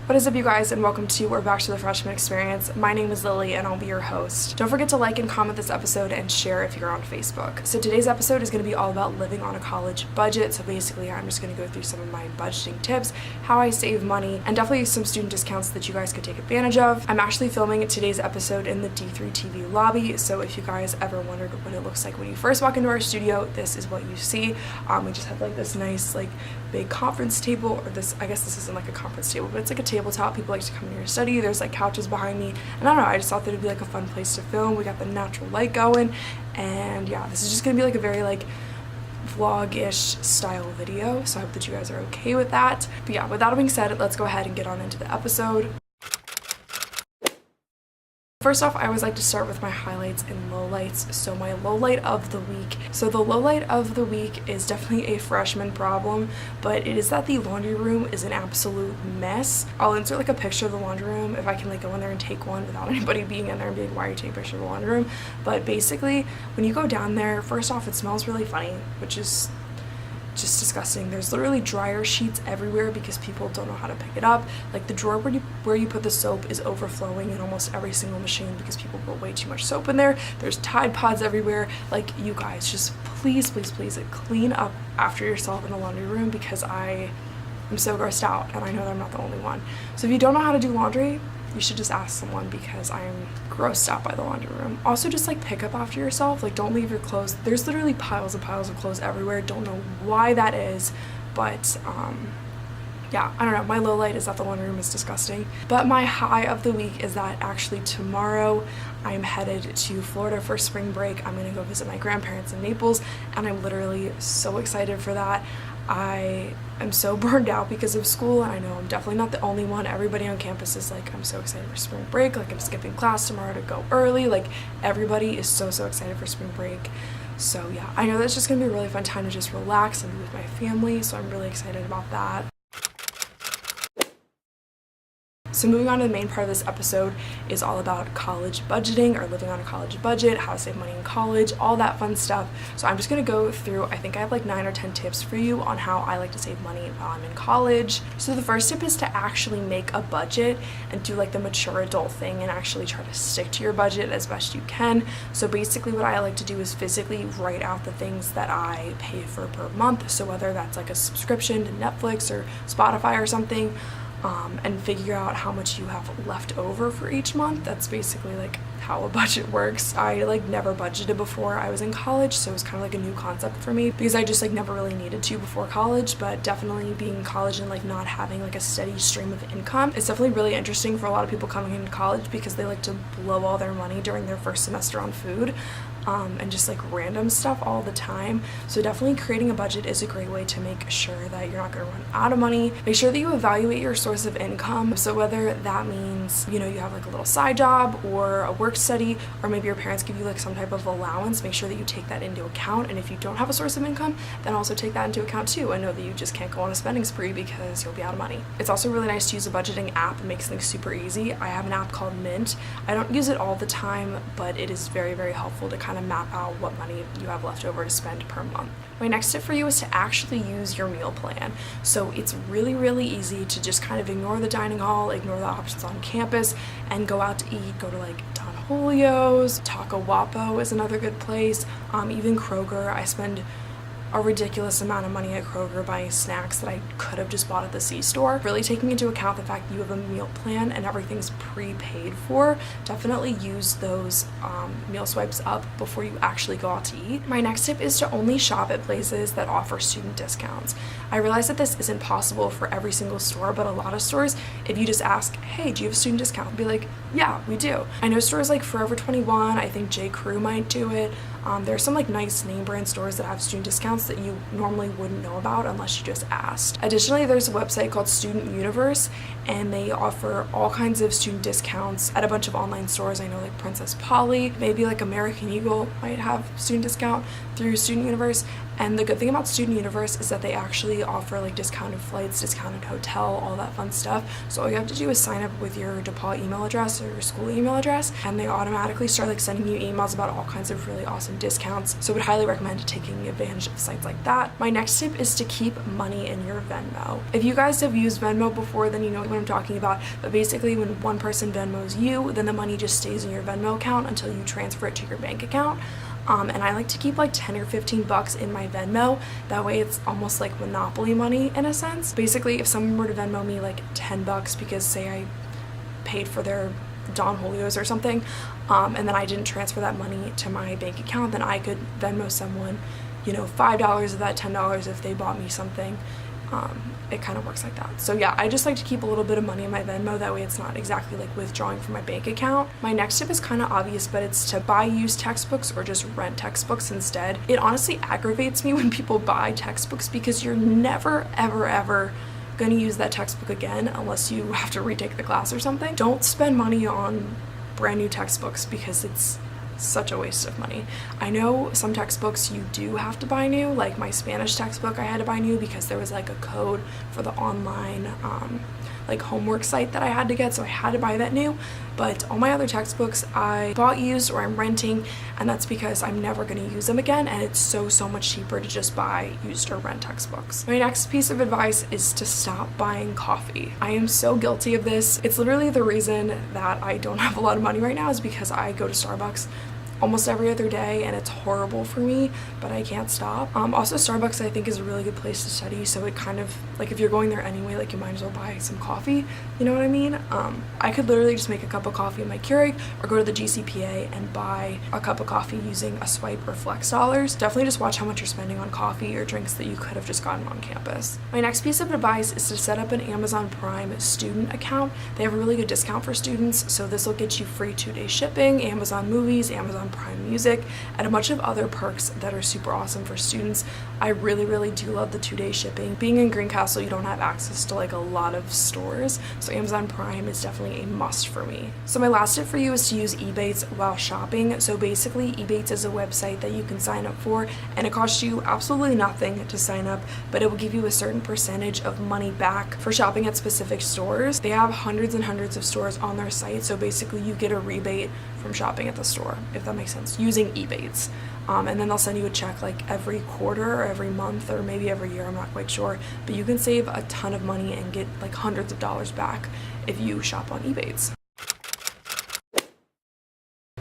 What is up, you guys, and welcome to or back to the freshman experience. My name is Lily and I'll be your host. Don't forget to like and comment this episode and share if you're on Facebook. So today's episode is going to be all about living on a college budget. So basically I'm just going to go through some of my budgeting tips, how I save money, and definitely some student discounts that you guys could take advantage of. I'm actually filming today's episode in the D3 TV lobby, so if you guys ever wondered what it looks like when you first walk into our studio, this is what you see. We just have like this nice big conference table, or this, I guess this isn't like a conference table, but it's like a tabletop. People like to come here and study. There's like couches behind me, and I don't know, I just thought that it'd be like a fun place to film. We got the natural light going, and yeah, this is just gonna be like a very vlog-ish style video, so I hope that you guys are okay with that. But yeah, with that being said, let's go ahead and get on into the episode. First off, I always like to start with my highlights and lowlights. So my lowlight of the week. So the lowlight of the week is definitely a freshman problem, but it is that the laundry room is an absolute mess. I'll insert like a picture of the laundry room if I can go in there and take one without anybody being in there and being, why are you taking a picture of the laundry room? But basically, when you go down there, first off, it smells really funny, which is just disgusting. There's literally dryer sheets everywhere because people don't know how to pick it up. Like the drawer where you put the soap is overflowing in almost every single machine because people put way too much soap in there. There's Tide Pods everywhere. Like, you guys, just please clean up after yourself in the laundry room, because I am so grossed out, and I know that I'm not the only one. So if you don't know how to do laundry, you should just ask someone, because I'm grossed out by the laundry room. Also, just pick up after yourself. Don't leave your clothes. There's literally piles of clothes everywhere. Don't know why that is, but yeah, I don't know. My low light is that the laundry room is disgusting. But my high of the week is that actually tomorrow I'm headed to Florida for spring break. I'm gonna go visit my grandparents in Naples, and I'm literally so excited for that. I am so burned out because of school, and I know I'm definitely not the only one. Everybody on campus is I'm so excited for spring break. I'm skipping class tomorrow to go early. Everybody is so excited for spring break. So yeah, I know that's just gonna be a really fun time to just relax and be with my family, so I'm really excited about that. So moving on to the main part of this episode is all about college budgeting, or living on a college budget, how to save money in college, all that fun stuff. So I'm just going to go through, I think I have 9 or 10 tips for you on how I like to save money while I'm in college. So the first tip is to actually make a budget and do the mature adult thing and actually try to stick to your budget as best you can. So basically what I like to do is physically write out the things that I pay for per month. So whether that's a subscription to Netflix or Spotify or something, and figure out how much you have left over for each month. That's basically how a budget works. I never budgeted before I was in college, so it was kind of a new concept for me, because I just never really needed to before college. But definitely being in college and not having a steady stream of income, it's definitely really interesting for a lot of people coming into college, because they like to blow all their money during their first semester on food, and just random stuff all the time. So definitely creating a budget is a great way to make sure that you're not going to run out of money. Make sure that you evaluate your source of income. So whether that means you have a little side job or a work study, or maybe your parents give you some type of allowance, make sure that you take that into account. And if you don't have a source of income, then also take that into account too, and know that you just can't go on a spending spree because you'll be out of money. It's also really nice to use a budgeting app. It makes things super easy. I have an app called Mint. I don't use it all the time, but it is very helpful to kind of map out what money you have left over to spend per month. My next tip for you is to actually use your meal plan. So it's really easy to just kind of ignore the dining hall, ignore the options on campus, and go out to eat. Go to Don Julio's, Taco Wapo is another good place, even Kroger. I spend a ridiculous amount of money at Kroger buying snacks that I could have just bought at the C-store. Really taking into account the fact that you have a meal plan and everything's prepaid for, definitely use those meal swipes up before you actually go out to eat. My next tip is to only shop at places that offer student discounts. I realize that this isn't possible for every single store, but a lot of stores, if you just ask, hey, do you have a student discount? Be like, yeah, we do. I know stores like Forever 21, I think J. Crew might do it. There are some nice name brand stores that have student discounts that you normally wouldn't know about unless you just asked. Additionally, there's a website called Student Universe, and they offer all kinds of student discounts at a bunch of online stores. I know Princess Polly, maybe American Eagle might have student discount through Student Universe, And the good thing about Student Universe is that they actually offer like discounted flights, discounted hotel, all that fun stuff. So all you have to do is sign up with your DePauw email address or your school email address, and they automatically start like sending you emails about all kinds of really awesome discounts. So I would highly recommend taking advantage of sites like that. My next tip is to keep money in your Venmo. If you guys have used Venmo before, then you know what I'm talking about. But basically when one person Venmos you, then the money just stays in your Venmo account until you transfer it to your bank account. And I like to keep like 10 or 15 bucks in my Venmo. That way it's almost like Monopoly money in a sense. Basically, if someone were to Venmo me like 10 bucks because say I paid for their Don Julio's or something, and then I didn't transfer that money to my bank account, then I could Venmo someone, you know, $5 of that $10 if they bought me something. It kind of works like that. So yeah, I just like to keep a little bit of money in my Venmo, that way it's not exactly like withdrawing from my bank account. My next tip is kind of obvious, but it's to buy used textbooks or just rent textbooks instead. It honestly aggravates me when people buy textbooks because you're never ever going to use that textbook again unless you have to retake the class or something. Don't spend money on brand new textbooks because it's such a waste of money. I know some textbooks you do have to buy new, like my Spanish textbook I had to buy new because there was like a code for the online like homework site that I had to get, so I had to buy that new. But all my other textbooks I bought used or I'm renting, and that's because I'm never going to use them again, and it's so much cheaper to just buy used or rent textbooks. My next piece of advice is to stop buying coffee. I am so guilty of this. It's literally the reason that I don't have a lot of money right now is because I go to Starbucks almost every other day and it's horrible for me, but I can't stop. Also Starbucks I think is a really good place to study, so it kind of like if you're going there anyway, like you might as well buy some coffee, you know what I mean? I could literally just make a cup of coffee in my Keurig or go to the GCPA and buy a cup of coffee using a swipe or flex dollars. Definitely just watch how much you're spending on coffee or drinks that you could have just gotten on campus. My next piece of advice is to set up an Amazon Prime student account. They have a really good discount for students, so this will get you free 2-day shipping, Amazon Movies, Amazon Prime Music, and a bunch of other perks that are super awesome for students. I really do love the 2-day shipping. Being in Greencastle, you don't have access to like a lot of stores, so Amazon Prime is definitely a must for me. So my last tip for you is to use Ebates while shopping. So basically Ebates is a website that you can sign up for, and it costs you absolutely nothing to sign up, but it will give you a certain percentage of money back for shopping at specific stores. They have hundreds and hundreds of stores on their site, so basically you get a rebate from shopping at the store, if that makes sense, using Ebates. And then they'll send you a check like every quarter or every month or maybe every year, I'm not quite sure, but you can save a ton of money and get like hundreds of dollars back if you shop on Ebates.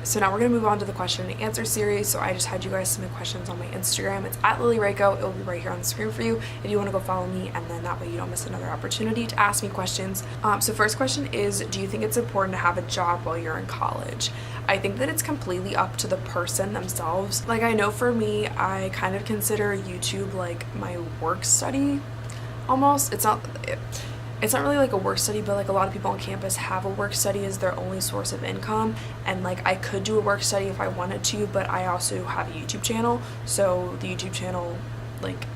So now we're going to move on to the question and answer series. So I just had you guys submit questions on my Instagram. It's at Rakow. It'll be right here on the screen for you if you want to go follow me, and then that way you don't miss another opportunity to ask me questions. So first question is, do you think it's important to have a job while you're in college? I think that it's completely up to the person themselves. Like I know for me, I kind of consider YouTube like my work study almost. It's not really like a work study, but like a lot of people on campus have a work study as their only source of income, and like I could do a work study if I wanted to, but I also have a YouTube channel, so the YouTube channel like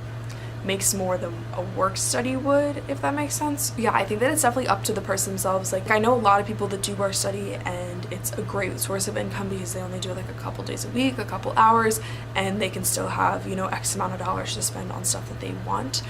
makes more than a work study would, if that makes sense. Yeah, I think that it's definitely up to the person themselves. Like I know a lot of people that do work study and it's a great source of income because they only do it like a couple days a week, a couple hours, and they can still have, you know, X amount of dollars to spend on stuff that they want.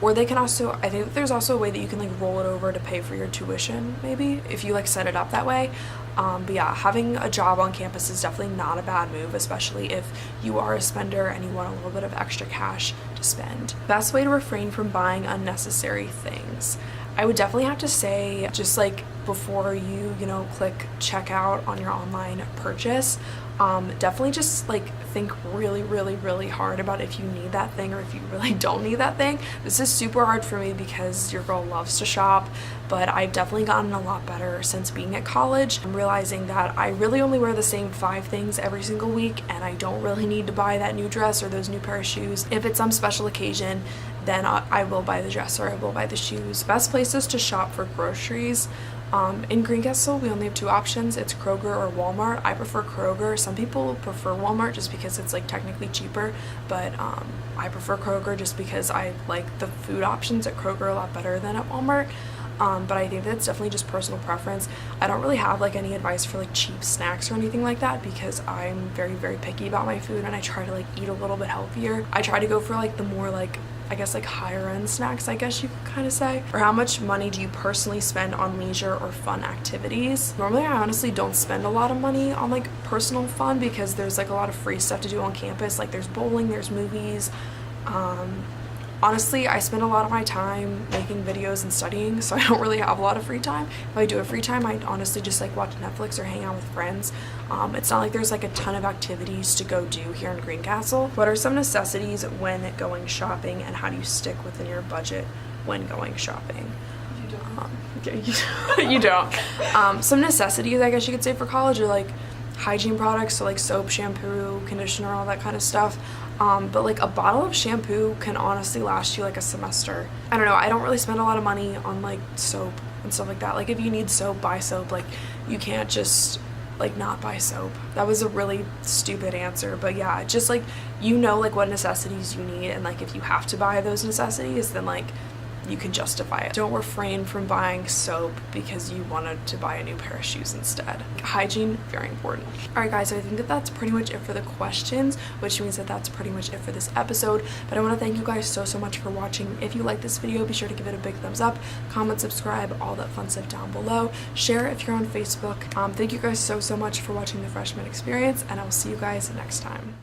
Or they can also, I think that there's also a way that you can like roll it over to pay for your tuition, maybe, if you like set it up that way. But yeah, having a job on campus is definitely not a bad move, especially if you are a spender and you want a little bit of extra cash to spend. Best way to refrain from buying unnecessary things. I would definitely have to say, just like before you know, click checkout on your online purchase, definitely just like think really hard about if you need that thing or if you really don't need that thing. This is super hard for me because your girl loves to shop, but I've definitely gotten a lot better since being at college. I'm realizing that I really only wear the same 5 things every single week, and I don't really need to buy that new dress or those new pair of shoes. If it's some special occasion, then I will buy the dress or I will buy the shoes. Best places to shop for groceries. In Greencastle, we only have 2 options. It's Kroger or Walmart. I prefer Kroger. Some people prefer Walmart just because it's like technically cheaper, but I prefer Kroger just because I like the food options at Kroger a lot better than at Walmart. but I think that's definitely just personal preference. I don't really have like any advice for like cheap snacks or anything like that because I'm very, very picky about my food and I try to like eat a little bit healthier. I try to go for like the more like, I guess like higher end snacks, I guess you could kind of say. Or how much money do you personally spend on leisure or fun activities? Normally I honestly don't spend a lot of money on like personal fun because there's like a lot of free stuff to do on campus. Like there's bowling, there's movies. Honestly, I spend a lot of my time making videos and studying, so I don't really have a lot of free time. If I do have free time, I honestly just like watch Netflix or hang out with friends. It's not like there's like a ton of activities to go do here in Greencastle. What are some necessities when going shopping, and how do you stick within your budget when going shopping? You don't. Some necessities, I guess you could say, for college are like hygiene products, so like soap, shampoo, conditioner, all that kind of stuff. But like a bottle of shampoo can honestly last you like a semester. I don't know, I don't really spend a lot of money on like soap and stuff like that. Like if you need soap, buy soap. Like you can't just like not buy soap. That was a really stupid answer, but yeah, just like you know like what necessities you need, and like if you have to buy those necessities, then like you can justify it. Don't refrain from buying soap because you wanted to buy a new pair of shoes instead. Hygiene, very important. Alright guys, so I think that that's pretty much it for the questions, which means that that's pretty much it for this episode. But I want to thank you guys so much for watching. If you like this video, be sure to give it a big thumbs up, comment, subscribe, all that fun stuff down below. Share if you're on Facebook. Thank you guys so much for watching the freshman experience, and I will see you guys next time.